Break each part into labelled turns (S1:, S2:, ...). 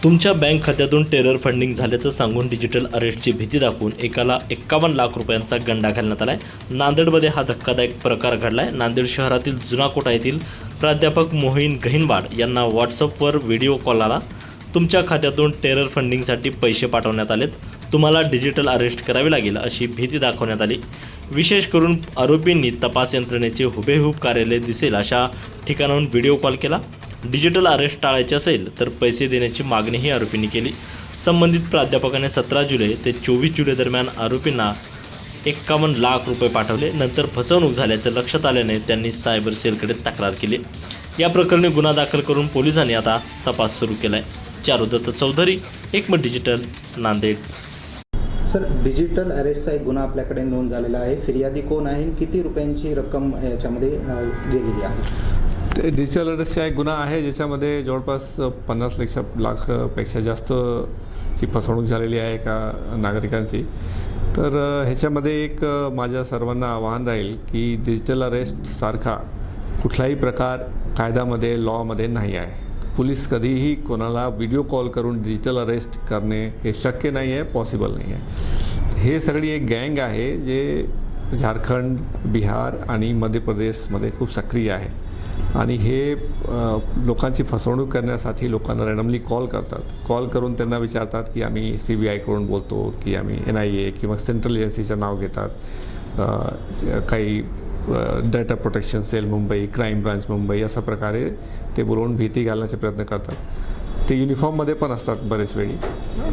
S1: तुमच्या बँक खात्यातून terror funding झाल्याचं सांगून डिजिटल अरेस्टची भीती दाखवून एकाला 51 लाख रुपयांचा गंडा घालण्यात आलाय। नांदेडमध्ये हा धक्कादायक प्रकार घडलाय। नांदेड शहरातील जुना कोटा येथील प्राध्यापक मोहीन गहिनवाड यांना व्हॉट्सअपवर व्हिडिओ कॉल आला। तुमच्या खात्यातून टेरर फंडिंगसाठी पैसे पाठवण्यात आलेत, तुम्हाला डिजिटल अरेस्ट करावे लागेल अशी भीती दाखवण्यात आली। विशेष करून आरोपींनी तपास यंत्रणेचे हुबेहूब कार्यालय दिसेल अशा ठिकाणाहून व्हिडिओ कॉल केला। डिजिटल अरेस्ट टाळायचे असेल तर पैसे देण्याची मागणीही आरोपींनी केली। संबंधित प्राध्यापकाने 17 जुलै ते 24 जुलै दरम्यान आरोपींना 51 लाख रुपये पाठवले। नंतर फसवणूक झाल्याचं लक्षात आल्याने त्यांनी सायबर सेलकडे तक्रार केली। या प्रकरणी गुन्हा दाखल करून पोलिसांनी आता तपास सुरू केलाय। चारुदत्त चौधरी, एकमत डिजिटल, नांदेड।
S2: सर, डिजिटल अरेस्टचा एक गुन्हा आपल्याकडे नोंद झालेला आहे। फिर्यादी कोण आहे, किती रुपयांची रक्कम याच्यामध्ये गेलेली आहे?
S3: डिजिटल अरेस्टचा एक गुन्हा आहे ज्याच्यामध्ये जवळपास 50 लाखपेक्षा जास्तची फसवणूक झालेली आहे एका नागरिकांची। तर ह्याच्यामध्ये एक माझ्या सर्वांना आवाहन राहील की डिजिटल अरेस्ट सारखा कुठलाही प्रकार कायद्यामध्ये लॉमध्ये नाही आहे। पोलीस कधीही कोणाला व्हिडिओ कॉल करून डिजिटल अरेस्ट करणे हे शक्य नाही आहे, पॉसिबल नाही आहे। हे सगळी एक गँग आहे जे झारखंड, बिहार आणि मध्य प्रदेशमध्ये खूप सक्रिय आहे आणि हे लोकांची फसवणूक करण्यासाठी लोकांना रॅन्डमली कॉल करतात। कॉल करून त्यांना विचारतात की आम्ही CBI कडून बोलतो की आम्ही NIA किंवा सेंट्रल एजन्सीचं नाव घेतात। काही data protection cell Mumbai, crime branch Mumbai अशा प्रकारे ते बोलवून भीती घालण्याचे प्रयत्न करतात। ते युनिफॉर्ममध्ये पण असतात बरेच वेळी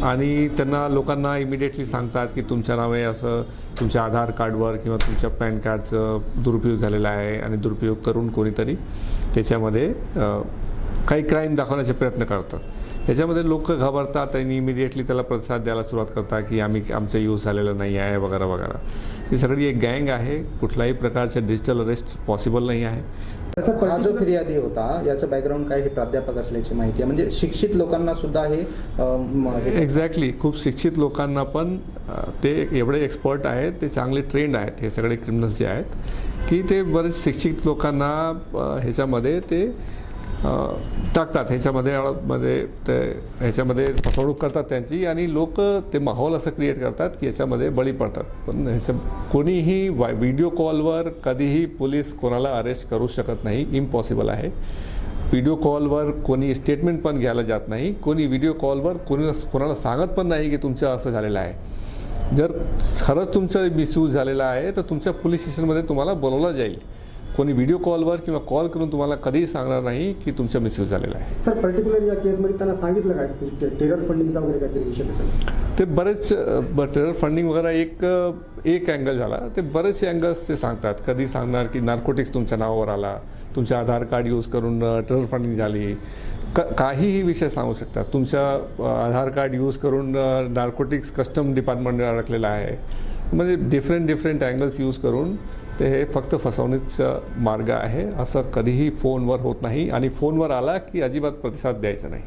S3: आणि त्यांना लोकांना इमिडिएटली सांगतात की तुमच्या नावे असं तुमच्या आधार कार्डवर किंवा तुमच्या पॅन कार्डचं दुरुपयोग झालेला आहे आणि दुरुपयोग करून कोणीतरी त्याच्यामध्ये काही क्राईम दाखवण्याचे प्रयत्न करतात। ह्याच्यामध्ये लोक घाबरतात आणि इमिडिएटली त्याला प्रतिसाद द्यायला सुरुवात करतात की आमचं यूज झालेलं नाही आहे वगैरे वगैरे। ही सगळी एक गँग आहे। कुठल्याही प्रकारचे डिजिटल अरेस्ट पॉसिबल नाही आहे।
S2: हा जो फिर्यादी होता याचं बॅकग्राऊंड काय हे प्राध्यापक असल्याची माहिती आहे, म्हणजे शिक्षित लोकांना सुद्धा हे
S3: एक्झॅक्टली खूप शिक्षित लोकांना पण ते एवढे एक्सपर्ट आहेत, ते चांगले ट्रेंड आहेत हे सगळे क्रिमिनल्स जे आहेत की ते बरेच शिक्षित लोकांना ह्याच्यामध्ये ते टाकतात, ह्याच्यामध्ये फसवणूक करतात त्यांची आणि लोक ते माहोल असं क्रिएट करतात की याच्यामध्ये बळी पडतात। पण ह्याचं कोणीही व्हिडिओ कॉलवर कधीही पोलीस कोणाला अरेस्ट करू शकत नाही, इम्पॉसिबल आहे। व्हिडिओ कॉलवर कोणी स्टेटमेंट पण घ्यायला जात नाही, कोणी व्हिडिओ कॉलवर कोणाला सांगत पण नाही की तुमचं असं झालेलं आहे। जर खरंच तुमचं मिसयूज झालेला आहे तर तुमच्या पोलीस स्टेशनमध्ये तुम्हाला बोलवलं जाईल। कोणी व्हिडिओ कॉलवर किंवा कॉल करून तुम्हाला कधीही सांगणार नाही की तुमचा मिसयूज झालेला आहे।
S4: सर, पर्टिक्युलर या केसमध्ये त्यांना सांगितलं काय टेरर फंडिंगचा वगैरे काहीतरी विषय असेल?
S3: ते बरेच टेरर फंडिंग वगैरे एक अँगल झाला, ते बरेचसे अँगल्स ते सांगतात। कधी सांगणार की नार्कोटिक्स तुमच्या नावावर आला, तुमच्या आधार कार्ड यूज करून टेरर फंडिंग झाली, काहीही विषय सांगू शकतात। तुमच्या आधार कार्ड यूज करून नार्कोटिक्स कस्टम डिपार्टमेंट अडकलेला आहे, म्हणजे डिफरंट अँगल्स यूज करून ते हे फक्त फसवणुकीचा मार्ग आहे। असं कधीही फोनवर होत नाही आणि फोनवर आला की अजिबात प्रतिसाद द्यायचा नाही।